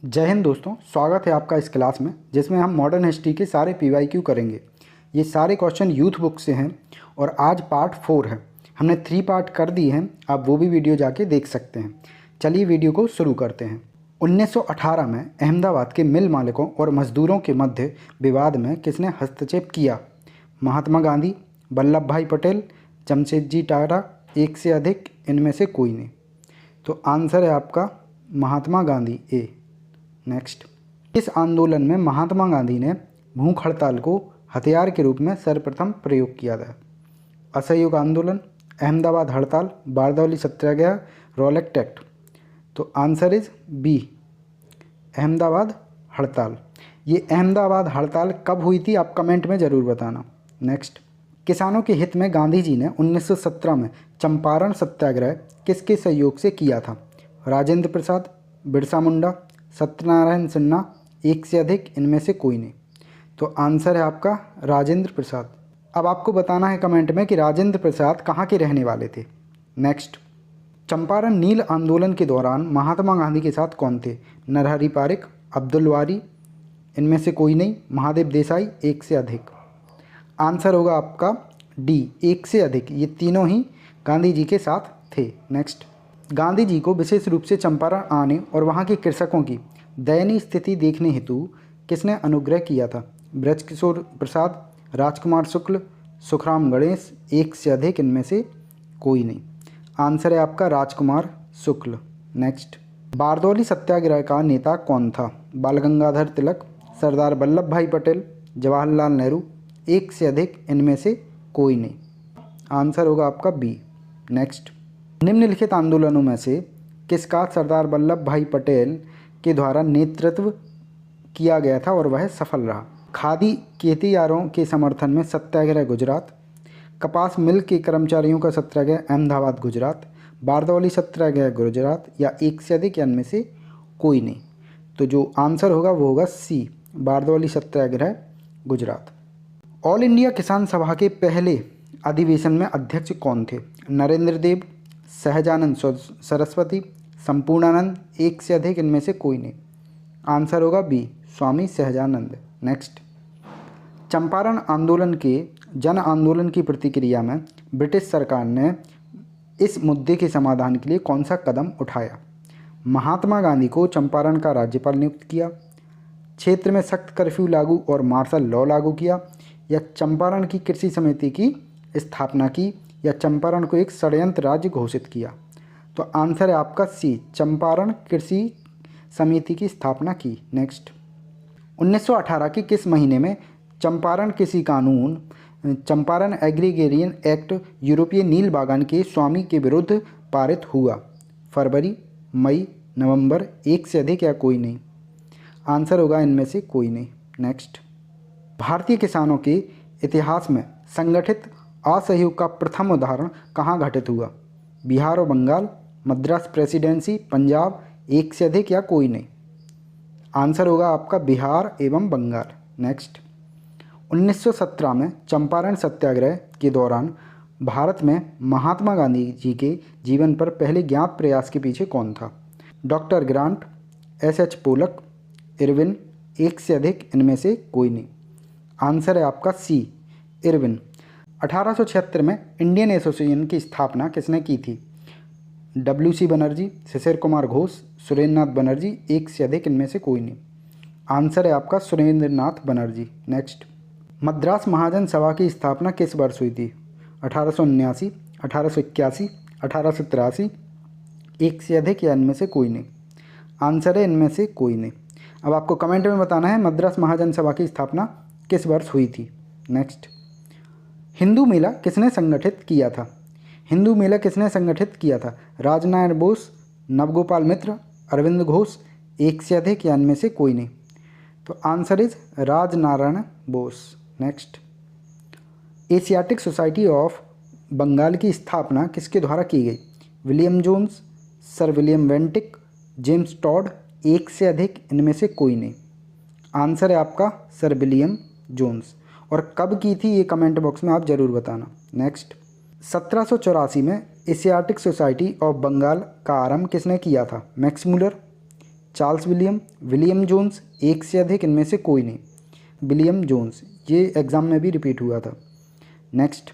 जय हिंद दोस्तों, स्वागत है आपका इस क्लास में जिसमें हम मॉडर्न हिस्ट्री के सारे पीवाईक्यू करेंगे। ये सारे क्वेश्चन यूथ बुक से हैं और आज पार्ट 4 है। हमने 3 पार्ट कर दिए हैं, आप वो भी वीडियो जाके देख सकते हैं। चलिए वीडियो को शुरू करते हैं। 1918 में अहमदाबाद के मिल मालिकों और मजदूरों के मध्य विवाद में किसने हस्तक्षेप किया? महात्मा गांधी, वल्लभ भाई पटेल, जमशेदजी टाटा, एक से अधिक, इनमें से कोई नहीं। तो आंसर है आपका महात्मा गांधी, ए। नेक्स्ट, इस आंदोलन में महात्मा गांधी ने भूख हड़ताल को हथियार के रूप में सर्वप्रथम प्रयोग किया था? असहयोग आंदोलन, अहमदाबाद हड़ताल, बारदौली सत्याग्रह, रॉलेट एक्ट। तो आंसर इज बी, अहमदाबाद हड़ताल। ये अहमदाबाद हड़ताल कब हुई थी आप कमेंट में ज़रूर बताना। नेक्स्ट, किसानों के हित में गांधी जी ने 1917 में चंपारण सत्याग्रह किसके सहयोग से किया था? राजेंद्र प्रसाद, बिरसा मुंडा, सत्यनारायण सिन्हा, एक से अधिक, इनमें से कोई नहीं। तो आंसर है आपका राजेंद्र प्रसाद। अब आपको बताना है कमेंट में कि राजेंद्र प्रसाद कहाँ के रहने वाले थे। नेक्स्ट, चंपारण नील आंदोलन के दौरान महात्मा गांधी के साथ कौन थे? नरहरि पारिक, अब्दुल वारी, इनमें से कोई नहीं, महादेव देसाई, एक से अधिक। आंसर होगा आपका डी, एक से अधिक। ये तीनों ही गांधी जी के साथ थे। नेक्स्ट, गांधी जी को विशेष रूप से चंपारण आने और वहाँ के कृषकों की दयनीय स्थिति देखने हेतु किसने अनुग्रह किया था? ब्रजकिशोर प्रसाद, राजकुमार शुक्ल, सुखराम गणेश, एक से अधिक, इनमें से कोई नहीं। आंसर है आपका राजकुमार शुक्ल। नेक्स्ट, बारदौली सत्याग्रह का नेता कौन था? बाल गंगाधर तिलक, सरदार वल्लभ भाई पटेल, जवाहरलाल नेहरू, एक से अधिक, इनमें से कोई नहीं। आंसर होगा आपका बी। नेक्स्ट, निम्नलिखित आंदोलनों में से किसका सरदार वल्लभ भाई पटेल के द्वारा नेतृत्व किया गया था और वह सफल रहा? खादी खेतियारों के समर्थन में सत्याग्रह गुजरात, कपास मिल के कर्मचारियों का सत्याग्रह अहमदाबाद गुजरात, बारदौली सत्याग्रह गुजरात, या एक से अधिक, या इनमें से कोई नहीं। तो जो आंसर होगा वो होगा सी, बारदौली सत्याग्रह गुजरात। ऑल इंडिया किसान सभा के पहले अधिवेशन में अध्यक्ष कौन थे? नरेंद्र देव, सहजानंद सरस्वती, संपूर्णानंद, एक से अधिक, इनमें से कोई नहीं। आंसर होगा बी, स्वामी सहजानंद। नेक्स्ट, चंपारण आंदोलन के जन आंदोलन की प्रतिक्रिया में ब्रिटिश सरकार ने इस मुद्दे के समाधान के लिए कौन सा कदम उठाया? महात्मा गांधी को चंपारण का राज्यपाल नियुक्त किया, क्षेत्र में सख्त कर्फ्यू लागू और मार्शल लॉ लागू किया, या चंपारण की कृषि समिति की स्थापना की, या चंपारण को एक षड्यंत्र राज्य घोषित किया? तो आंसर है आपका सी, चंपारण कृषि समिति की स्थापना की। नेक्स्ट, 1918 के किस महीने में चंपारण कृषि कानून, चंपारण एग्रीगेरियन एक्ट, यूरोपीय नील बागान के स्वामी के विरुद्ध पारित हुआ? फरवरी, मई, नवंबर, एक से अधिक, या कोई नहीं। आंसर होगा इनमें से कोई नहीं। नेक्स्ट, भारतीय किसानों के इतिहास में संगठित असहयोग का प्रथम उदाहरण कहाँ घटित हुआ? बिहार और बंगाल, मद्रास प्रेसिडेंसी, पंजाब, एक से अधिक, या कोई नहीं। आंसर होगा आपका बिहार एवं बंगाल। नेक्स्ट, 1917 में चंपारण सत्याग्रह के दौरान भारत में महात्मा गांधी जी के जीवन पर पहले ज्ञात प्रयास के पीछे कौन था? Doctor Grant, S H. Polak, Irwin, एक से अधिक, इनमें से कोई नहीं। आंसर है आपका सी, इरविन। 1876 में इंडियन एसोसिएशन की स्थापना किसने की थी? W.C. बनर्जी, शिशिर कुमार घोष, सुरेंद्र नाथ बनर्जी, एक से अधिक, इनमें से कोई नहीं। आंसर है आपका सुरेंद्र नाथ बनर्जी। नेक्स्ट, मद्रास महाजन सभा की स्थापना किस वर्ष हुई थी? 1879, 1881, 1883, एक से अधिक, या इनमें से कोई नहीं। आंसर है इनमें से कोई नहीं। अब आपको कमेंट में बताना है मद्रास महाजन सभा की स्थापना किस वर्ष हुई थी। नेक्स्ट, हिंदू मेला किसने संगठित किया था? हिंदू मेला किसने संगठित किया था? राजनारायण बोस, नवगोपाल मित्र, अरविंद घोष, एक से अधिक, या इनमें से कोई नहीं। तो answer is Rajnarayan Bose. Next, Asiatic Society of Bengal की स्थापना किसके द्वारा की गई? William Jones, Sir William Bentinck, James Tod, एक से अधिक, इनमें से कोई नहीं। आंसर है आपका सर विलियम जोन्स। और कब की थी ये कमेंट बॉक्स में आप ज़रूर बताना। नेक्स्ट, 1784 में एशियाटिक सोसाइटी ऑफ बंगाल का आरंभ किसने किया था? Max Muller, Charles William, William Jones, एक से अधिक, इनमें से कोई नहीं। विलियम जोन्स, ये एग्ज़ाम में भी रिपीट हुआ था। नेक्स्ट,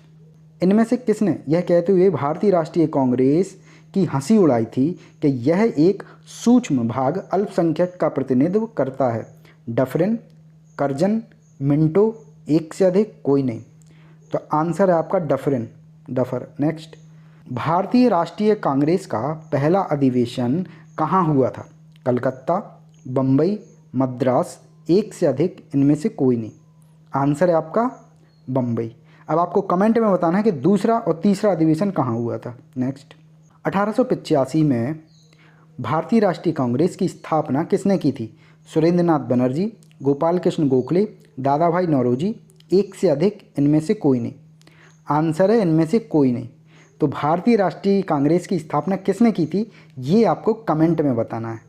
इनमें से किसने यह कहते हुए भारतीय राष्ट्रीय कांग्रेस की हंसी उड़ाई थी कि यह एक सूक्ष्म भाग अल्पसंख्यक का प्रतिनिधित्व करता है? डफरिन, कर्जन, मिंटो, एक से अधिक, कोई नहीं। तो आंसर है आपका डफरिन, डफर। नेक्स्ट, भारतीय राष्ट्रीय कांग्रेस का पहला अधिवेशन कहाँ हुआ था? कलकत्ता, बम्बई, मद्रास, एक से अधिक, इनमें से कोई नहीं। आंसर है आपका बम्बई। अब आपको कमेंट में बताना है कि दूसरा और तीसरा अधिवेशन कहाँ हुआ था। नेक्स्ट, 1885 में भारतीय राष्ट्रीय कांग्रेस की स्थापना किसने की थी? सुरेंद्रनाथ बनर्जी, गोपाल कृष्ण गोखले, दादा भाई नौरोजी, एक से अधिक, इनमें से कोई नहीं। आंसर है इनमें से कोई नहीं। तो भारतीय राष्ट्रीय कांग्रेस की स्थापना किसने की थी, ये आपको कमेंट में बताना है।